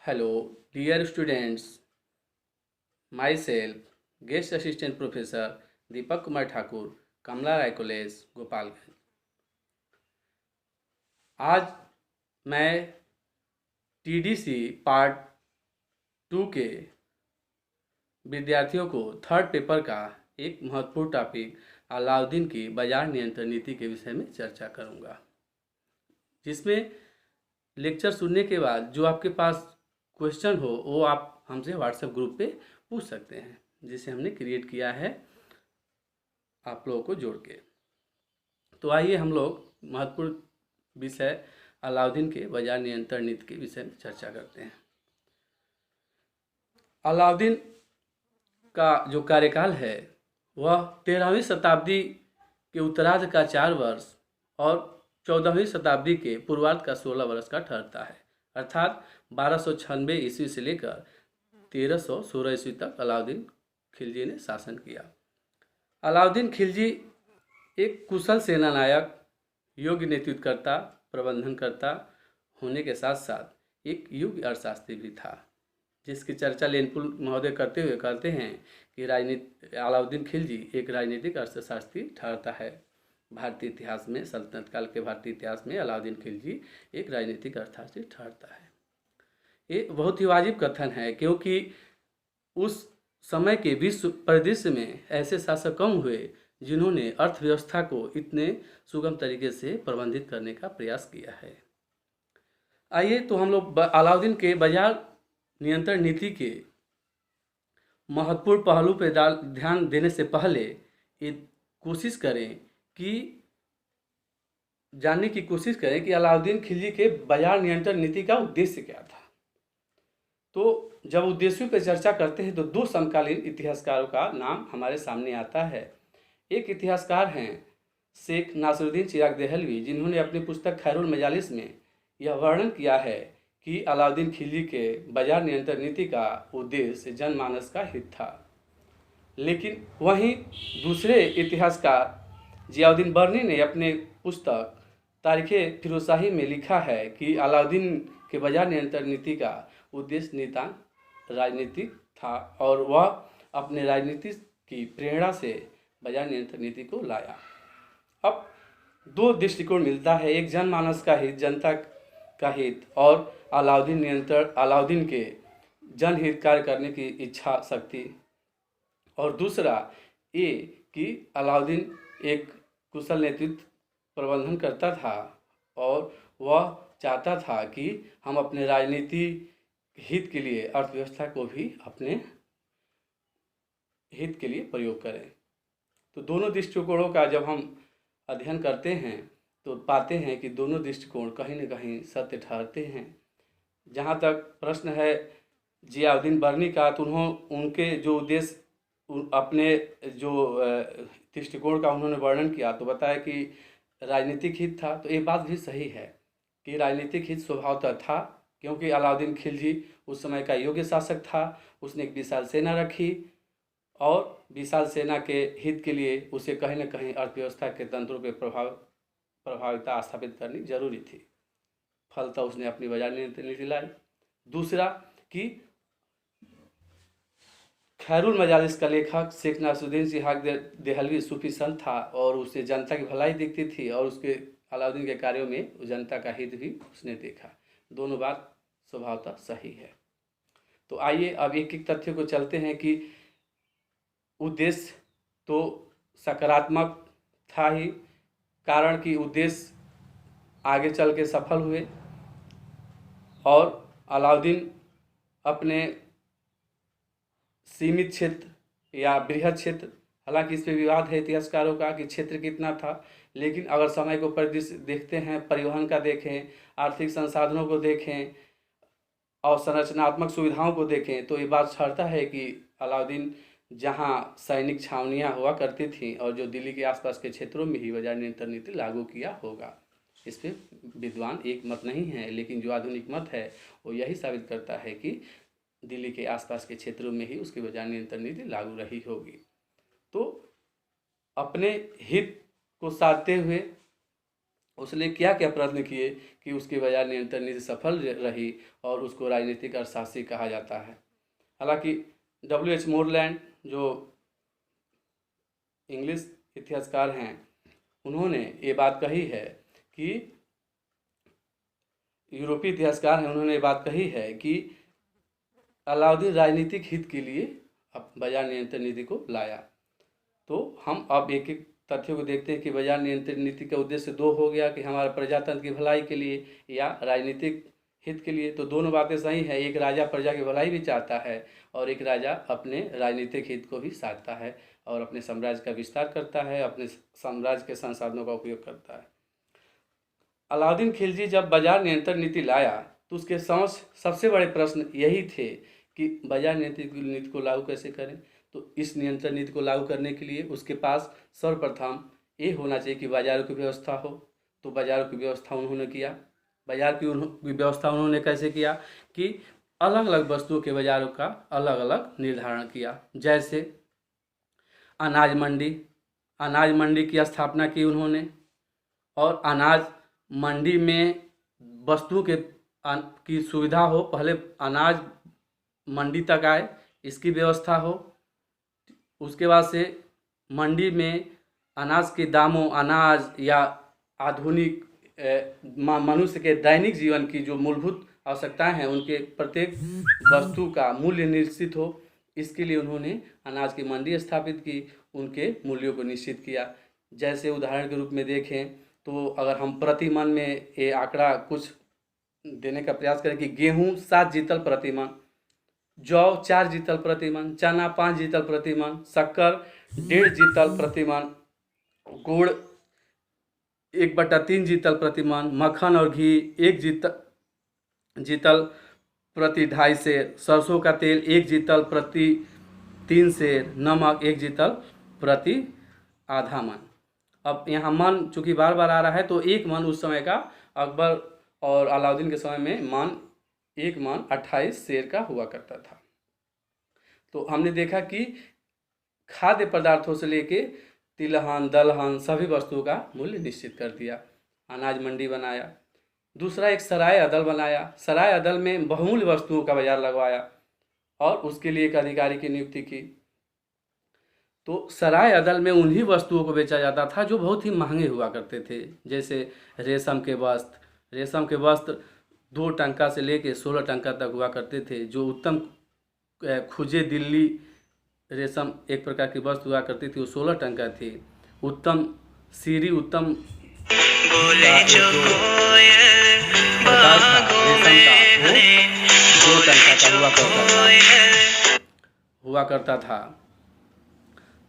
Hello, dear students. Myself, Guest Assistant Professor Deepak Kumar Thakur, कमला राय college Gopalganj. आज मैं TDC part 2 के विद्यार्थियों को थर्ड पेपर का एक महत्वपूर्ण टॉपिक अलाउद्दीन की बाजार नियंत्रण नीति के विषय में चर्चा करूंगा, जिसमें लेक्चर सुनने के बाद जो आपके पास क्वेश्चन हो वो आप हमसे व्हाट्सएप ग्रुप पे पूछ सकते हैं, जिसे हमने क्रिएट किया है आप लोगों को जोड़ के। तो आइए हम लोग महत्वपूर्ण विषय अलाउद्दीन के बाजार नियंत्रण नीति के विषय में चर्चा करते हैं। अलाउद्दीन का जो कार्यकाल है वह 13वीं शताब्दी के उत्तरार्ध का 4 वर्ष और 14वीं शताब्दी के पूर्वार्ध का 16 वर्ष का ठहरता है, अर्थात 1296 ईस्वी से लेकर 1316 ईस्वी तक अलाउद्दीन खिलजी ने शासन किया। अलाउद्दीन खिलजी एक कुशल सेनानायक, योग्य नेतृत्वकर्ता, प्रबंधनकर्ता होने के साथ साथ एक युग अर्थशास्त्री भी था, जिसकी चर्चा लेनपुल महोदय करते हुए कहते हैं कि अलाउद्दीन खिलजी एक राजनीतिक अर्थशास्त्री ठहरता है। भारतीय इतिहास में, सल्तनत काल के भारतीय इतिहास में अलाउद्दीन खिलजी एक राजनीतिक अर्थशास्त्री ठहरता है। ये बहुत ही वाजिब कथन है, क्योंकि उस समय के विश्व परिदृश्य में ऐसे शासक कम हुए जिन्होंने अर्थव्यवस्था को इतने सुगम तरीके से प्रबंधित करने का प्रयास किया है। आइए तो हम लोग अलाउद्दीन के बाजार नियंत्रण नीति के महत्वपूर्ण पहलू पर ध्यान देने से पहले ये कोशिश करें कि जानने की कोशिश करें कि अलाउद्दीन खिलजी के बाजार नियंत्रण नीति का उद्देश्य क्या था। तो जब उद्देश्यों पर चर्चा करते हैं तो दो समकालीन इतिहासकारों का नाम हमारे सामने आता है। एक इतिहासकार हैं शेख नासिरुद्दीन चिराग देहलवी, जिन्होंने अपनी पुस्तक खैरुल मजालिस में यह वर्णन किया है कि अलाउद्दीन खिलजी के बाजार नियंत्रण नीति का उद्देश्य जनमानस का हित था। लेकिन वहीं दूसरे इतिहासकार जियाउद्दीन बर्नी ने अपने पुस्तक तारीख़े फिरोजशाही में लिखा है कि अलाउद्दीन के बाजार नियंत्रण नीति का उद्देश्य नितांत राजनीतिक था और वह अपने राजनीति की प्रेरणा से बाजार नियंत्रण नीति को लाया। अब दो दृष्टिकोण मिलता है, एक जनमानस का हित, जनता का हित, और अलाउद्दीन के जनहित कार्य करने की इच्छा शक्ति, और दूसरा ये कि अलाउद्दीन एक कुशल नेतृत्व प्रबंधन करता था और वह चाहता था कि हम अपने राजनीति हित के लिए अर्थव्यवस्था को भी अपने हित के लिए प्रयोग करें। तो दोनों दृष्टिकोणों का जब हम अध्ययन करते हैं तो पाते हैं कि दोनों दृष्टिकोण कहीं न कहीं सत्य ठहरते हैं। जहाँ तक प्रश्न है जियाउद्दीन बर्नी का, तो उनके जो उद्देश्य अपने जो दृष्टिकोण का उन्होंने वर्णन किया तो बताया कि राजनीतिक हित था। तो ये बात भी सही है कि राजनीतिक हित स्वभावतः था, क्योंकि अलाउद्दीन खिलजी उस समय का योग्य शासक था। उसने एक विशाल सेना रखी और विशाल सेना के हित के लिए उसे कहीं न कहीं अर्थव्यवस्था के तंत्रों पर प्रभाविता स्थापित करनी जरूरी थी। फलतः उसने अपनी बाजार नियंत्रण नीति लाई। दूसरा कि खैरुल मजालिस का लेखक शेख नासिरुद्दीन चिराग देहलवी सूफी संत था और उसे जनता की भलाई दिखती थी और उसके अलाउद्दीन के कार्यों में जनता का हित भी उसने देखा। दोनों बात स्वभावतः सही है। तो आइए अब एक एक तथ्य को चलते हैं कि उद्देश्य तो सकारात्मक था ही, कारण कि उद्देश्य आगे चल के सफल हुए और अलाउद्दीन अपने सीमित क्षेत्र या बृहद क्षेत्र, हालांकि इस पर विवाद है इतिहासकारों का कि क्षेत्र कितना था, लेकिन अगर समय को परिदृश्य देखते हैं, परिवहन का देखें, आर्थिक संसाधनों को देखें और संरचनात्मक सुविधाओं को देखें तो ये बात ठहरता है कि अलाउद्दीन जहां सैनिक छावनियां हुआ करती थीं और जो दिल्ली के आसपास के क्षेत्रों में ही बाजार नियंत्रण नीति लागू किया होगा। इस पर विद्वान एक मत नहीं है, लेकिन जो आधुनिक मत है वो यही साबित करता है कि दिल्ली के आसपास के क्षेत्रों में ही उसकी बाजार नियंत्रण नीति लागू रही होगी। तो अपने हित को साधते हुए उसने क्या क्या प्रयत्न किए कि उसकी बाजार नियंत्रण नीति सफल रही और उसको राजनीतिक अर्थशास्त्री कहा जाता है। हालांकि W.H. मोरलैंड जो इंग्लिश इतिहासकार हैं, उन्होंने ये बात कही है कि यूरोपीय इतिहासकार हैं, उन्होंने ये बात कही है कि अलाउद्दीन राजनीतिक हित के लिए अब बाजार नियंत्रण नीति को लाया। तो हम अब एक एक तथ्यों को देखते हैं कि बाजार नियंत्रण नीति का उद्देश्य दो हो गया कि हमारे प्रजातंत्र की भलाई के लिए या राजनीतिक हित के लिए। तो दोनों बातें सही है, एक राजा प्रजा की भलाई भी चाहता है और एक राजा अपने राजनीतिक हित को भी साधता है और अपने साम्राज्य का विस्तार करता है, अपने साम्राज्य के संसाधनों का उपयोग करता है। अलाउद्दीन खिलजी जब बाजार नियंत्रण नीति लाया तो उसके समझ सबसे बड़े प्रश्न यही थे कि बाजार नियंत्रण नीति को लागू कैसे करें। तो इस नियंत्रण नीति को लागू करने के लिए उसके पास सर्वप्रथम ये होना चाहिए कि बाजारों की व्यवस्था हो। तो बाजारों की व्यवस्था उन्होंने किया। बाजार की व्यवस्था उन्होंने कैसे किया कि अलग अलग वस्तुओं के बाजारों का अलग अलग निर्धारण किया। जैसे अनाज मंडी की स्थापना की उन्होंने और अनाज मंडी में वस्तुओं के की सुविधा हो, पहले अनाज मंडी तक आए इसकी व्यवस्था हो। उसके बाद से मंडी में अनाज के दामों, अनाज या आधुनिक मनुष्य के दैनिक जीवन की जो मूलभूत आवश्यकताएं हैं उनके प्रत्येक वस्तु का मूल्य निश्चित हो। इसके लिए उन्होंने अनाज की मंडी स्थापित की, उनके मूल्यों को निश्चित किया। जैसे उदाहरण के रूप में देखें तो अगर हम प्रति मन में ये आंकड़ा कुछ देने का प्रयास करें कि गेहूं 7 जितल प्रति मन, जौ 4 जितल प्रति मन, चना 5 जितल प्रति मन, शक्कर 1.5 जितल प्रति मन, गुड़ 1/3 जितल प्रति मन, मक्खन और घी 1 जितल प्रति 2.5 सेर, सरसों का तेल 1 जितल प्रति 3 सेर, नमक 1 जितल प्रति आधा मन। अब यहाँ मन चूँकि बार बार आ रहा है तो 1 मन उस समय का अकबर और अलाउद्दीन के समय में एक मन 28 सेर का हुआ करता था। तो हमने देखा कि खाद्य पदार्थों से लेके तिलहन, दलहन सभी वस्तुओं का मूल्य निश्चित कर दिया। अनाज मंडी बनाया। दूसरा एक सराय अदल बनाया। सराय अदल में बहुमूल्य वस्तुओं का बाजार लगवाया और उसके लिए एक अधिकारी की नियुक्ति की। तो सराय अदल में उन्हीं वस्तुओं को बेचा जाता था जो बहुत ही महंगे हुआ करते थे। जैसे रेशम के वस्त्र 2 टंका से लेके 16 टंका तक हुआ करते थे। जो उत्तम खुजे दिल्ली रेशम एक प्रकार की वस्तु हुआ करती थी, वो 16 टंका थी। उत्तम सीरी उत्तम प्रकार था रेशम का, वो 2 टंका का हुआ करता था।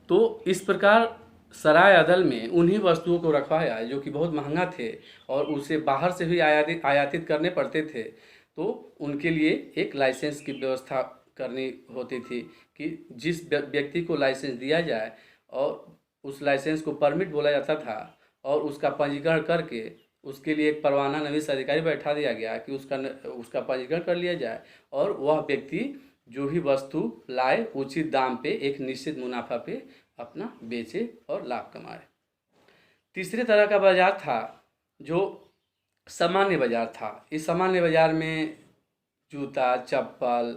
तो इस प्रकार सराय अदल में उन्हीं वस्तुओं को रखवाया जो कि बहुत महंगा थे और उसे बाहर से भी आयातित करने पड़ते थे। तो उनके लिए एक लाइसेंस की व्यवस्था करनी होती थी कि जिस व्यक्ति को लाइसेंस दिया जाए और उस लाइसेंस को परमिट बोला जाता था और उसका पंजीकरण करके उसके लिए एक परवाना नवीस अधिकारी बैठा दिया गया कि उसका पंजीकरण कर लिया जाए और वह व्यक्ति जो भी वस्तु लाए उचित दाम पे एक निश्चित मुनाफा पे अपना बेचे और लाभ कमाए। तीसरे तरह का बाजार था जो सामान्य बाजार था। इस सामान्य बाजार में जूता, चप्पल,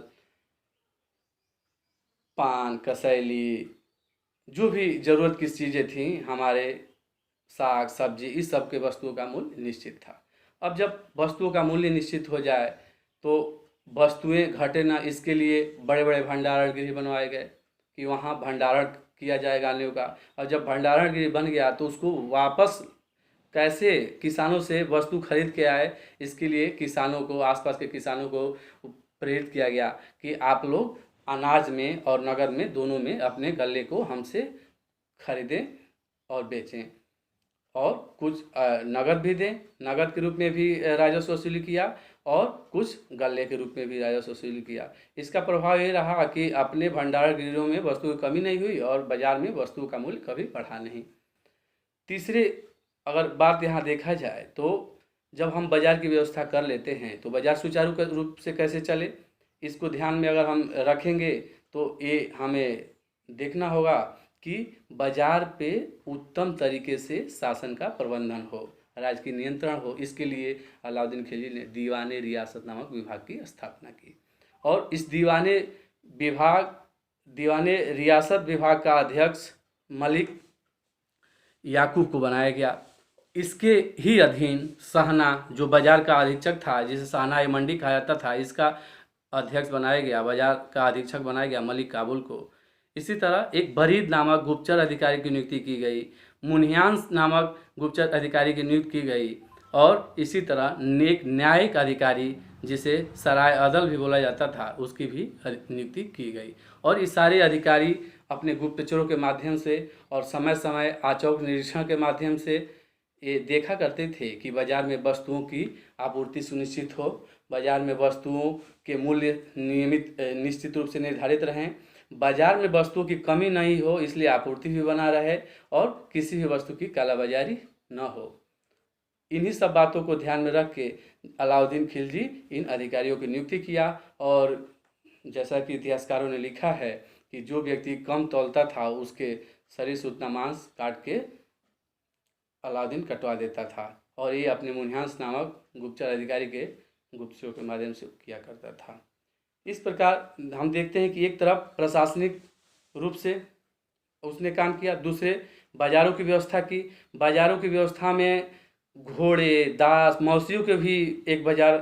पान, कसैली, जो भी ज़रूरत की चीज़ें थीं, हमारे साग सब्जी, इस सब के वस्तुओं का मूल्य निश्चित था। अब जब वस्तुओं का मूल्य निश्चित हो जाए तो वस्तुएं घटे ना, इसके लिए बड़े बड़े भंडारण गृह बनवाए गए कि वहाँ भंडारण किया जाएगा अन्यों का। और जब भंडारण गृह बन गया तो उसको वापस कैसे किसानों से वस्तु खरीद के आए, इसके लिए किसानों को, आसपास के किसानों को प्रेरित किया गया कि आप लोग अनाज में और नगद में दोनों में अपने गल्ले को हमसे खरीदें और बेचें और कुछ नगद भी दें। नगद के रूप में भी राजस्व वसूली किया और कुछ गल्ले के रूप में भी राजस्व वसूली किया। इसका प्रभाव ये रहा कि अपने भंडार गृहों में वस्तु की कमी नहीं हुई और बाजार में वस्तुओं का मूल्य कभी बढ़ा नहीं। तीसरे अगर बात यहाँ देखा जाए तो जब हम बाजार की व्यवस्था कर लेते हैं तो बाजार सुचारू रूप से कैसे चले, इसको ध्यान में अगर हम रखेंगे तो ये हमें देखना होगा कि बाजार पे उत्तम तरीके से शासन का प्रबंधन हो, राज्य की नियंत्रण हो, इसके लिए अलाउद्दीन खिलजी ने दीवान रियासत नामक विभाग की स्थापना की। और इस दीवान रियासत विभाग का अध्यक्ष मलिक याकूब को बनाया गया। इसके ही अधीन शाहना, जो बाजार का अधीक्षक था, जिसे शाहना मंडी कहा जाता था, इसका अध्यक्ष बनाया गया, बाजार का अधीक्षक बनाया गया मलिक काबुल को। इसी तरह एक बरीद नामक गुप्तचर अधिकारी की नियुक्ति की गई, मुनियांस नामक गुप्तचर अधिकारी की नियुक्ति की गई, और इसी तरह एक न्यायिक अधिकारी जिसे सराय अदल भी बोला जाता था, उसकी भी नियुक्ति की गई। और ये सारे अधिकारी अपने गुप्तचरों के माध्यम से और समय समय आचौक निरीक्षण के माध्यम से ये देखा करते थे कि बाजार में वस्तुओं की आपूर्ति सुनिश्चित हो, बाजार में वस्तुओं के मूल्य निश्चित रूप से निर्धारित रहें, बाजार में वस्तुओं की कमी नहीं हो, इसलिए आपूर्ति भी बना रहे और किसी भी वस्तु की कालाबाजारी न हो। इन्हीं सब बातों को ध्यान में रख के अलाउद्दीन खिलजी इन अधिकारियों की नियुक्ति किया। और जैसा कि इतिहासकारों ने लिखा है कि जो व्यक्ति कम तौलता था उसके शरीर से उतना मांस काट के अलाउद्दीन कटवा देता था, और ये अपने मुनियांस नामक गुप्तचर अधिकारी के गुप्तचरों के माध्यम से किया करता था। इस प्रकार हम देखते हैं कि एक तरफ प्रशासनिक रूप से उसने काम किया, दूसरे बाजारों की व्यवस्था की। बाजारों की व्यवस्था में घोड़े, दास, मौसियों के भी एक बाजार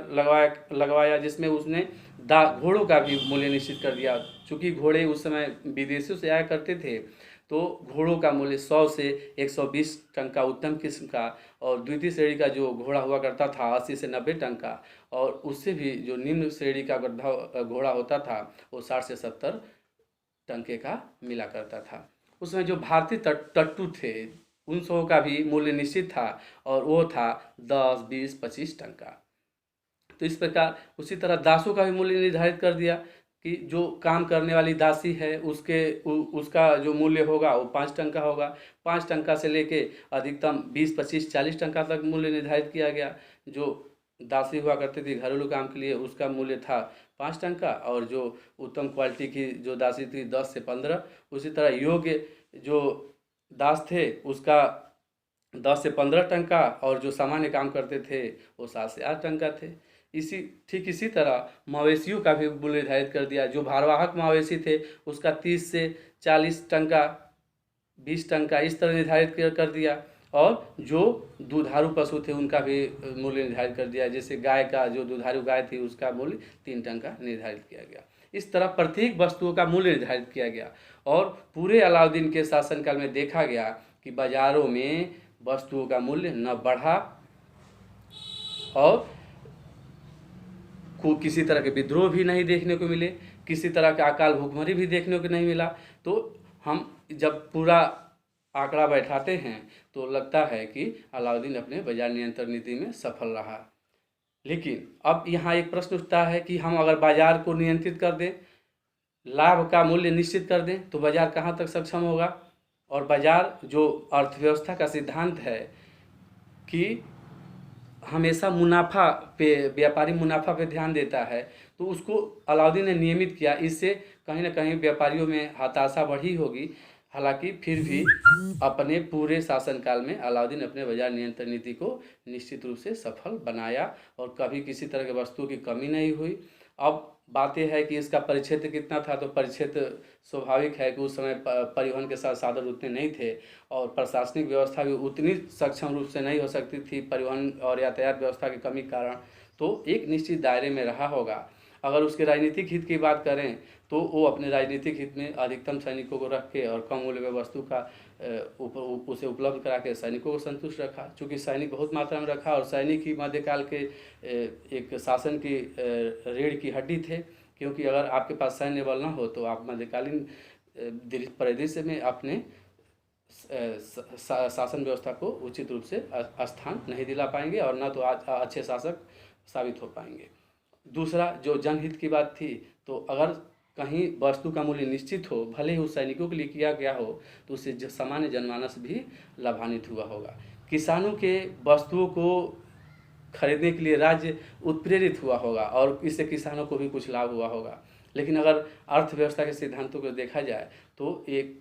लगवाया जिसमें उसने घोड़ों का भी मूल्य निश्चित कर दिया। चूँकि घोड़े उस समय विदेशों से आया करते थे, तो घोड़ों का मूल्य 100 से 120 टंका उत्तम किस्म का, और द्वितीय श्रेणी का जो घोड़ा हुआ करता था 80 से 90 टंका, और उससे भी जो निम्न श्रेणी का घोड़ा होता था वो 60 से 70 टंके का मिला करता था। उसमें जो भारतीय टट्टू थे उन सबों का भी मूल्य निश्चित था, और वो था 10, 20, 25 टंका। तो इस प्रकार उसी तरह दासों का भी मूल्य निर्धारित कर दिया कि जो काम करने वाली दासी है उसका जो मूल्य होगा वो 5 टंका होगा। 5 टंका से लेके अधिकतम 20, 25, 40 टंका तक मूल्य निर्धारित किया गया। जो दासी हुआ करती थी घरेलू काम के लिए उसका मूल्य था 5 टंका, और जो उत्तम क्वालिटी की जो दासी थी 10 से 15। उसी तरह योग्य जो दास थे उसका 10 से 15 टंका, और जो सामान्य काम करते थे वो 7 से 8 टंका थे। ठीक इसी तरह मवेशियों का भी मूल्य निर्धारित कर दिया। जो भारवाहक मवेशी थे उसका 30 से 40 टंका, 20 टंका इस तरह निर्धारित कर दिया, और जो दुधारू पशु थे उनका भी मूल्य निर्धारित कर दिया। जैसे गाय का, जो दुधारू गाय थी उसका मूल्य 3 टंका निर्धारित किया गया। इस तरह प्रत्येक वस्तुओं का मूल्य निर्धारित किया गया। और पूरे अलाउद्दीन के शासनकाल में देखा गया कि बाजारों में वस्तुओं का मूल्य न बढ़ा, और किसी तरह के विद्रोह भी नहीं देखने को मिले, किसी तरह का अकाल भूखमरी भी देखने को नहीं मिला। तो हम जब पूरा आंकड़ा बैठाते हैं तो लगता है कि अलाउद्दीन अपने बाजार नियंत्रण नीति में सफल रहा। लेकिन अब यहाँ एक प्रश्न उठता है कि हम अगर बाजार को नियंत्रित कर दें, लाभ का मूल्य निश्चित कर दें, तो बाजार कहाँ तक सक्षम होगा। और बाजार जो अर्थव्यवस्था का सिद्धांत है कि हमेशा मुनाफा पे, व्यापारी मुनाफा पे ध्यान देता है, तो उसको अलाउद्दीन ने नियमित किया। इससे कहीं ना कहीं व्यापारियों में हताशा बढ़ी होगी। हालांकि फिर भी अपने पूरे शासनकाल में अलाउद्दीन अपने बाजार नियंत्रण नीति को निश्चित रूप से सफल बनाया, और कभी किसी तरह की वस्तुओं की कमी नहीं हुई। अब बात यह है कि इसका परिक्षेत्र कितना था, तो परिक्षेत्र स्वाभाविक है कि उस समय परिवहन के साथ साधन उतने नहीं थे, और प्रशासनिक व्यवस्था भी उतनी सक्षम रूप से नहीं हो सकती थी परिवहन और यातायात व्यवस्था की कमी के कारण। तो एक निश्चित दायरे में रहा होगा। अगर उसके राजनीतिक हित की बात करें तो वो अपने राजनीतिक हित में अधिकतम सैनिकों को रख के और कम मूल्य में वस्तु का उसे उपलब्ध करा के सैनिकों को संतुष्ट रखा। चूँकि सैनिक बहुत मात्रा में रखा, और सैनिक ही मध्यकाल के एक शासन की रीढ़ की हड्डी थे। क्योंकि अगर आपके पास सैन्य बल न हो तो आप मध्यकालीन परिदृश्य में अपने शासन व्यवस्था को उचित रूप से स्थान नहीं दिला पाएंगे, और न तो अच्छे शासक साबित हो पाएंगे। दूसरा जो जनहित की बात थी, तो अगर कहीं वस्तु का मूल्य निश्चित हो, भले ही उस सैनिकों के लिए किया गया हो, तो उससे सामान्य जनमानस भी लाभान्वित हुआ होगा। किसानों के वस्तुओं को खरीदने के लिए राज्य उत्प्रेरित हुआ होगा, और इससे किसानों को भी कुछ लाभ हुआ होगा। लेकिन अगर अर्थव्यवस्था के सिद्धांतों को देखा जाए तो एक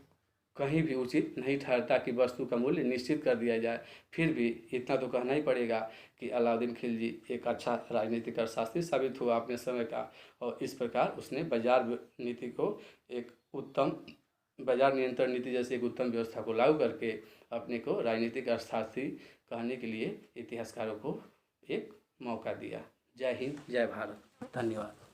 कहीं भी उचित नहीं ठहरता कि वस्तु का मूल्य निश्चित कर दिया जाए। फिर भी इतना तो कहना ही पड़ेगा कि अलाउद्दीन खिलजी एक अच्छा राजनीतिक अर्थशास्त्री साबित हुआ अपने समय का, और इस प्रकार उसने बाजार नीति को एक उत्तम बाजार नियंत्रण नीति जैसे एक उत्तम व्यवस्था को लागू करके अपने को राजनीतिक अर्थशास्त्री कहने के लिए इतिहासकारों को एक मौका दिया। जय हिंद, जय भारत, धन्यवाद।